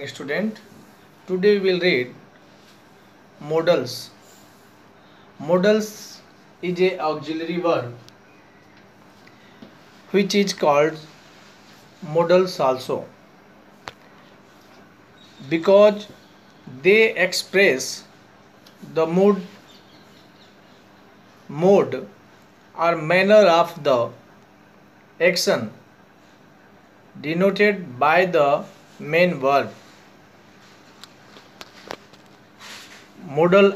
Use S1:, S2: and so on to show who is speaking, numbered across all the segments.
S1: morning student. Today we will read modals. Modals is a auxiliary verb which is called modals also because they express the mode or manner of the action denoted by the main verb. Modal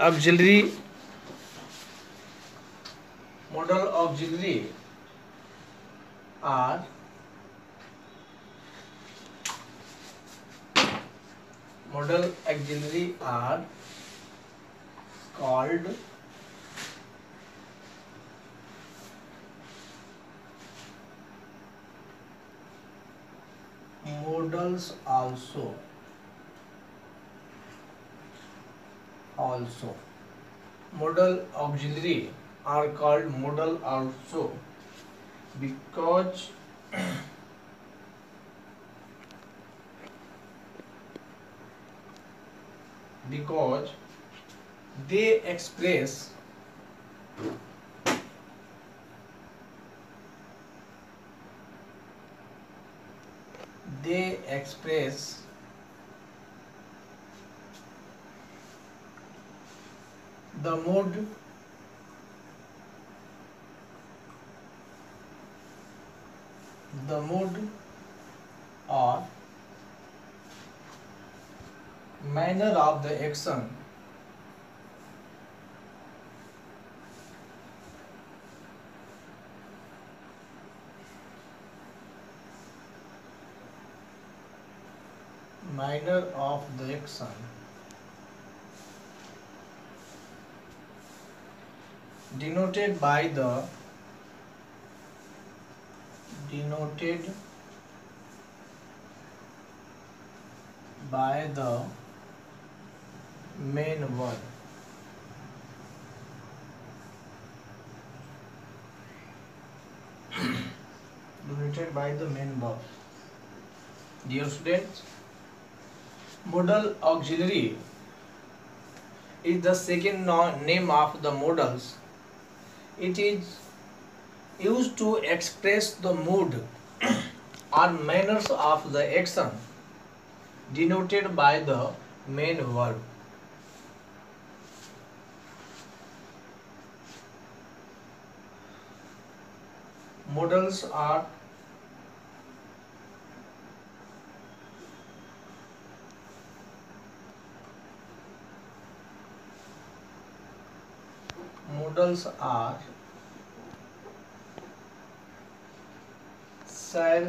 S1: auxiliary are called modals also. Modal auxiliary are called modal also because they express the mode or manner of the action denoted by the main verb. Dear students, modal auxiliary is the second name of the modals. It is used to express the mood or manners of the action denoted by the main verb. Modals are shall,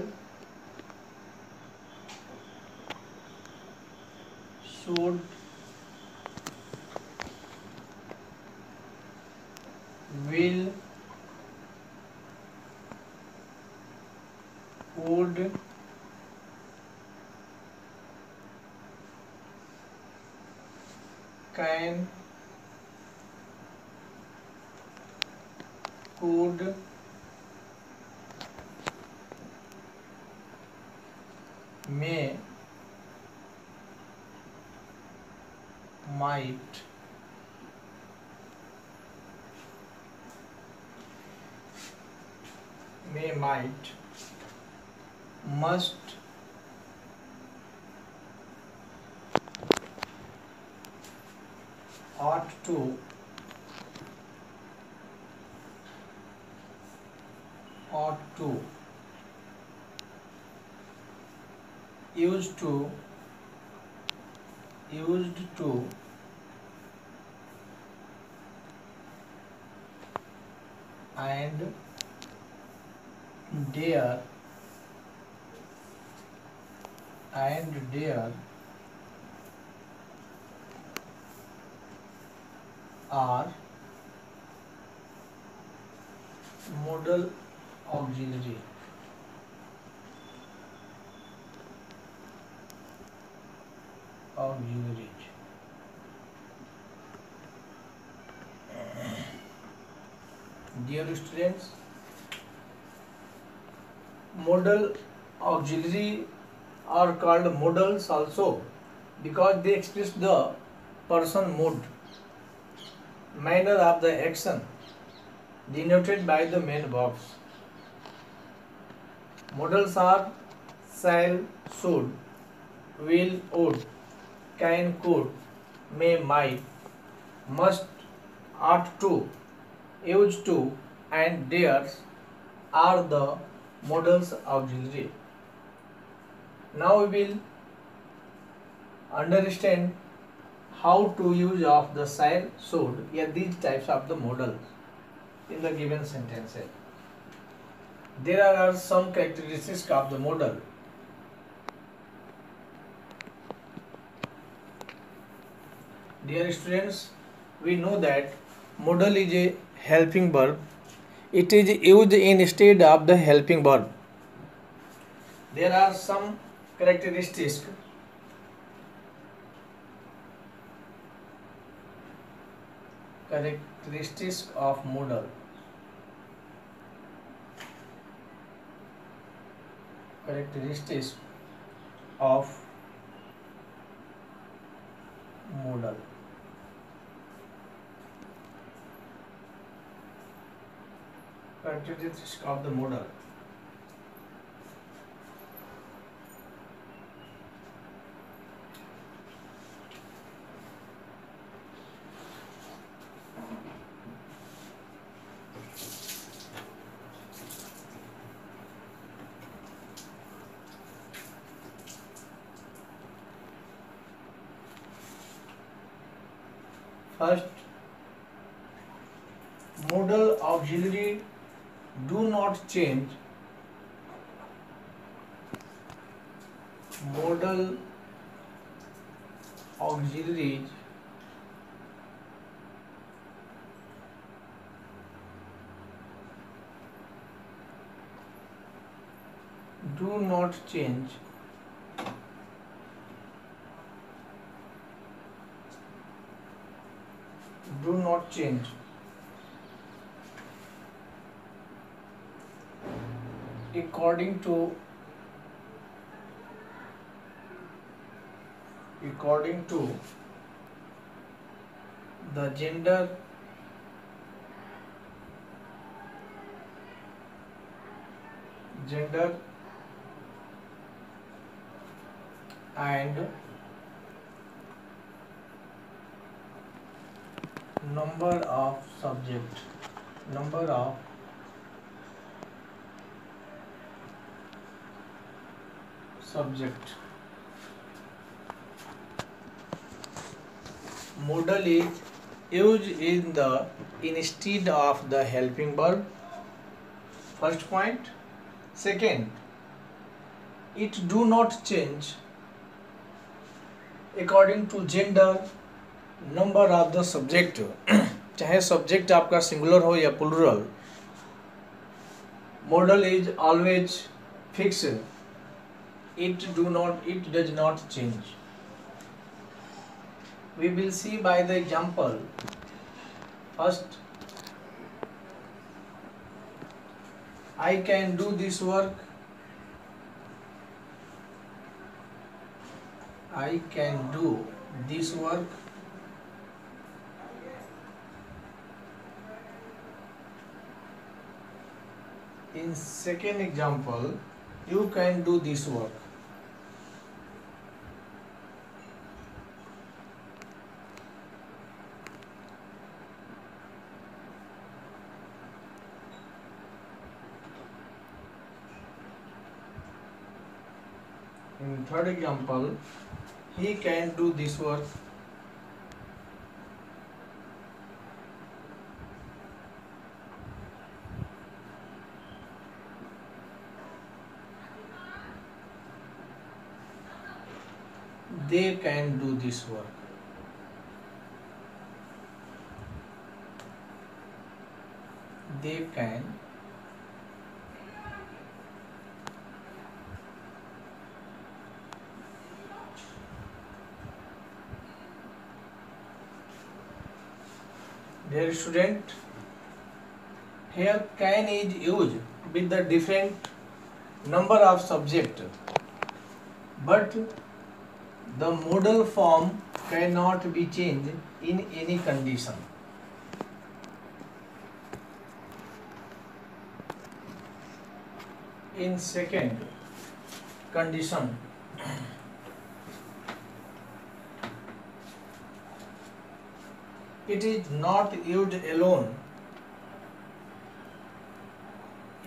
S1: should, will, would, can, could, may, might, must, ought to, used to, and dare, are modal auxiliary. Dear students, modal auxiliary are called modals also because they express the person, mood, manner of the action denoted by the main verbs. Modals are shall, should, will, would, can, could, may, might, must, ought to, used to, and dares are the modals auxiliary. Now we will understand how to use of the shall, should, these types of the modals in the given sentences. There are some characteristics of the modal. Dear students, we know that modal is a helping verb. It is used instead of the helping verb. There are some characteristics of modal. Characteristics of modal. Characteristics of the modal. First, modal auxiliary do not change. Modal auxiliaries do not change according to the gender and number of subject. Modal is used instead of the helping verb. First point. Second, it do not change according to gender, number of the subject. चाहे subject आपका singular हो या plural, modal is always fixed. It does not change. We will see by the example. First, I can do this work. I can do this work. In second example, you can do this work. In third example, he can do this work. They can do this work. They can Dear student, here can is used with the different number of subject, but The modal form cannot be changed in any condition. In second condition, it is not used alone.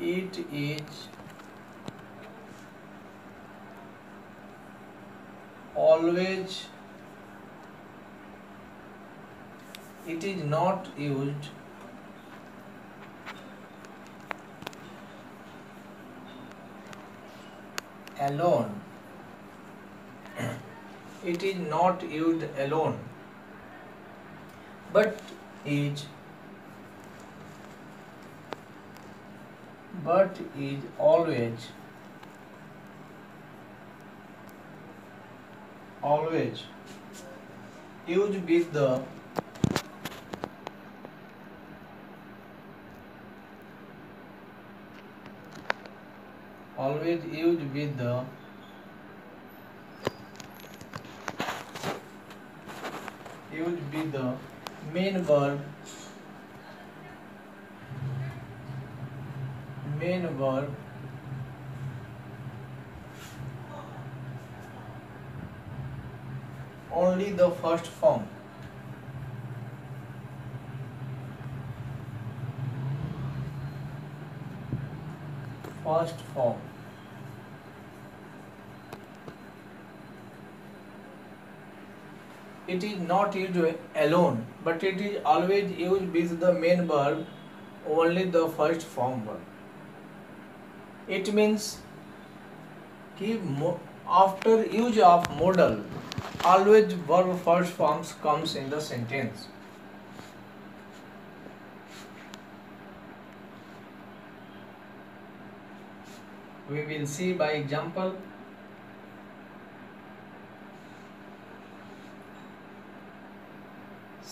S1: It is always, it is not used alone. It is not used alone, but is always used with the main verb only the first form. It is not used alone, but it is always used with the main verb, only the first form verb. It means कि after use of modal, always verb first forms comes in the sentence. We will see by example.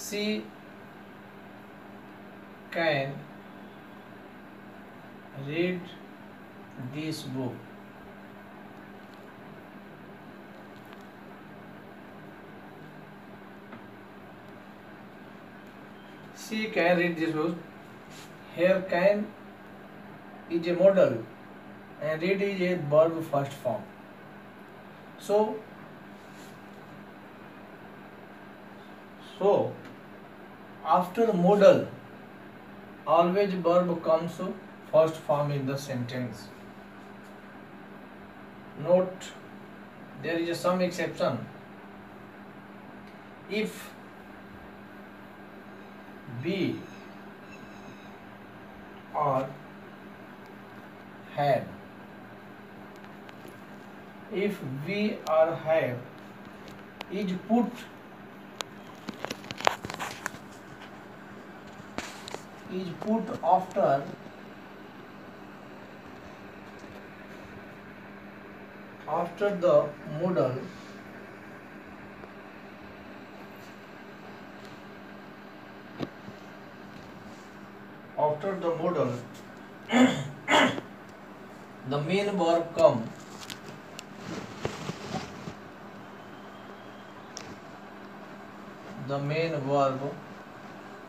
S1: She can read this book. She can read this book. Here can is a modal and read is a verb first form. So after modal, always verb comes first form in the sentence. Note, there is some exception. If be or have, if we or have is put after the modal, the main verb come. The main verb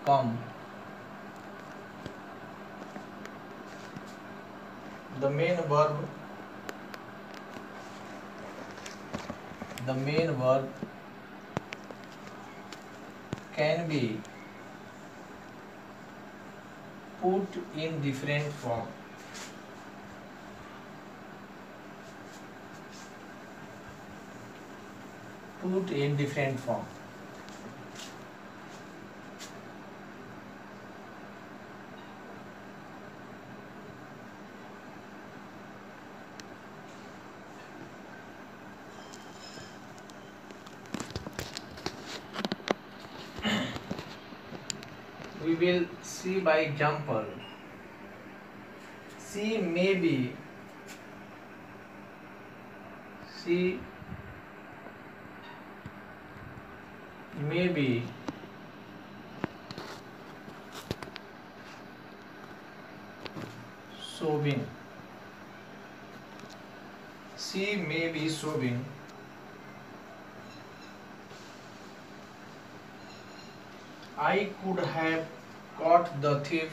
S1: come. The main verb can be put in different form. We will see by example. She may be sobbing. She may be sobbing I could have caught the thief.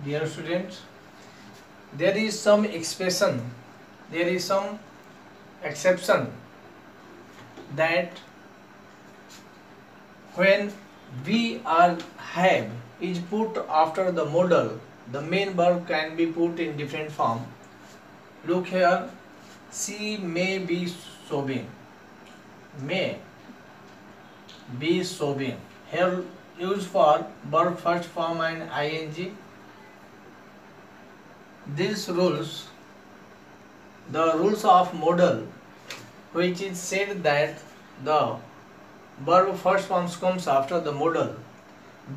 S1: Dear students, there is some expression, there is some exception that when we are have is put after the modal, the main verb can be put in different form. Look here, she may be sobbing. May be sobbing. Here used for verb first form and ing. These rules, the rules of modal, which is said that the verb first form comes after the modal.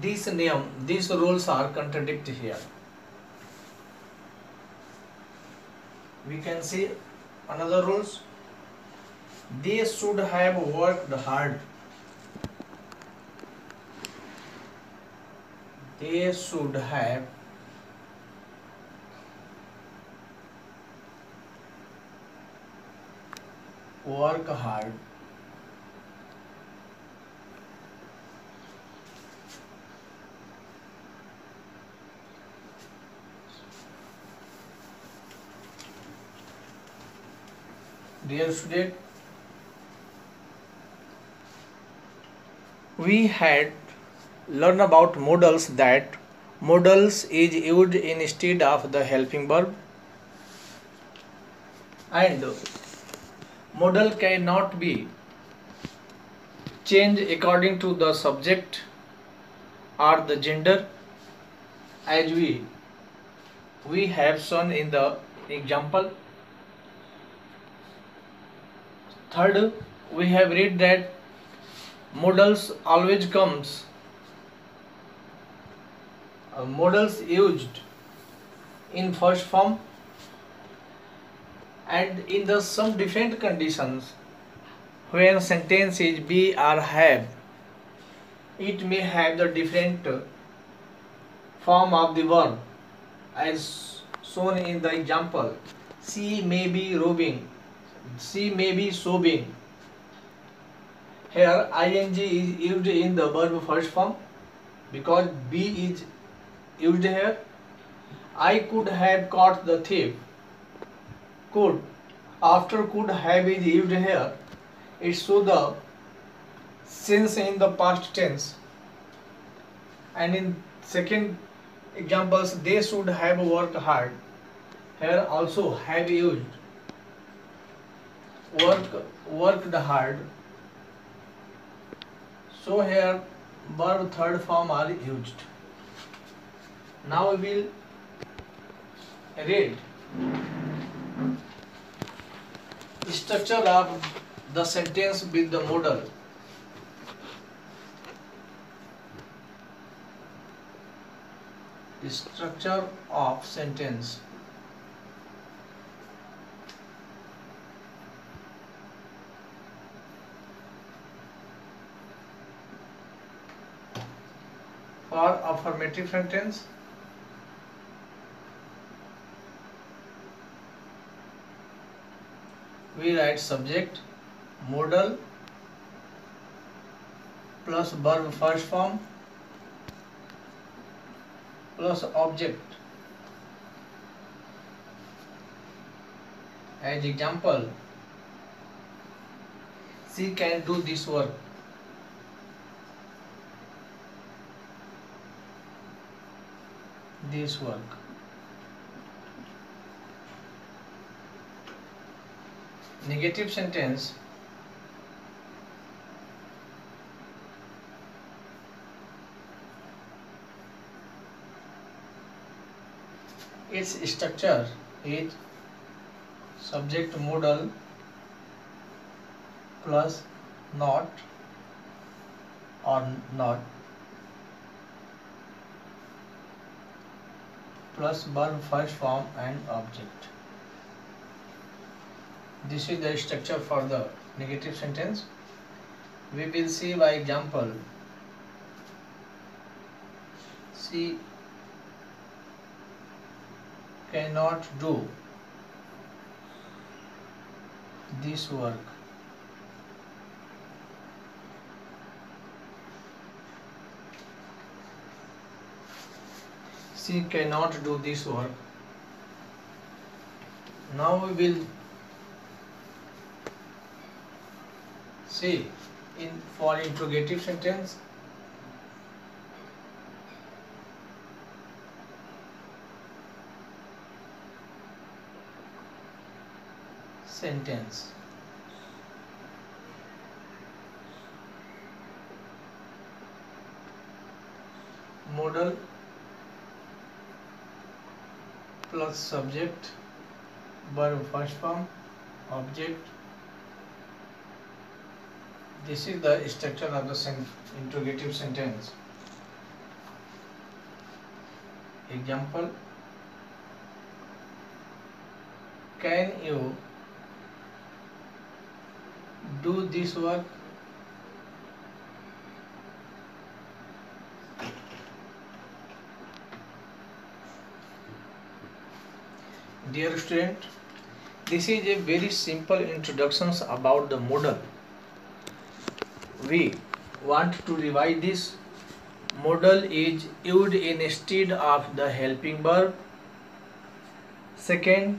S1: These rules are contradicted here. We can see another rules. They should have worked hard. They should have worked hard. Dear student, we had learned about modals, that modals is used instead of the helping verb, and modal cannot be changed according to the subject or the gender, as we have shown in the example. Third, we have read that modals always comes modals used in first form, and in the some different conditions when sentence is be or have, it may have the different form of the verb as shown in the example. She may be robbing. She may be sobbing. Here ing is used in the verb first form because be is used here. I could have caught the thief. Could, after could have is used here. It shows the since in the past tense. And in second examples, they should have worked hard. Here also have used. Worked hard. So here verb third form are used. Now we will read structure of the sentence with the modal. Structure of sentence. For affirmative sentence, we write subject, modal plus verb first form plus object. As example, she can do this work. This work. Negative sentence. Its structure is subject modal plus not or not plus verb first form and object. This is the structure for the negative sentence. We will see by example. She cannot do this work. She cannot do this work. Now we will see for interrogative sentence. Modal plus subject, verb first form, object. This is the structure of the interrogative sentence. Example: can you do this work? Dear student, this is a very simple introductions about the modal. We want to revise this. Modal is used instead of the helping verb. Second,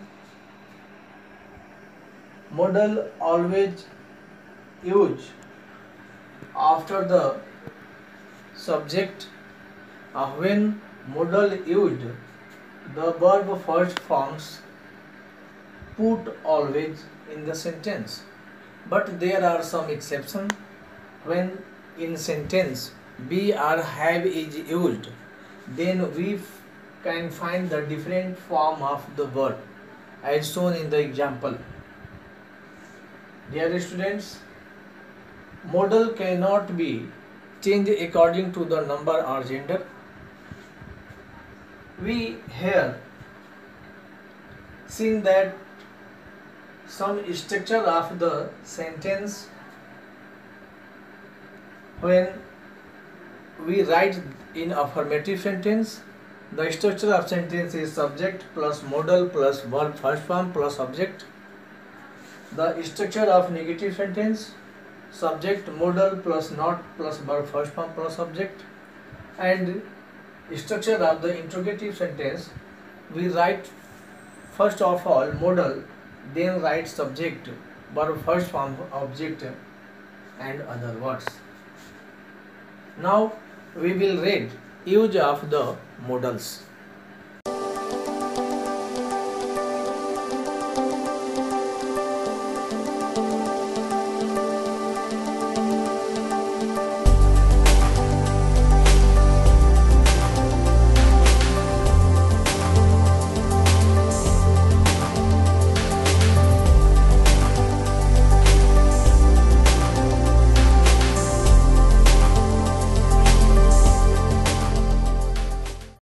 S1: modal always used after the subject. When modal used, the verb first forms put always in the sentence. But there are some exceptions. When in sentence be or have is used, then we can find the different form of the verb as shown in the example. Dear students, modal cannot be changed according to the number or gender. We here seen that some structure of the sentence. When we write in affirmative sentence, the structure of sentence is subject plus modal plus verb first form plus object. The structure of negative sentence, subject, modal plus not plus verb first form plus object. And structure of the interrogative sentence, we write first of all modal, then write subject, verb first form, object and other words. Now we will read use of the modals.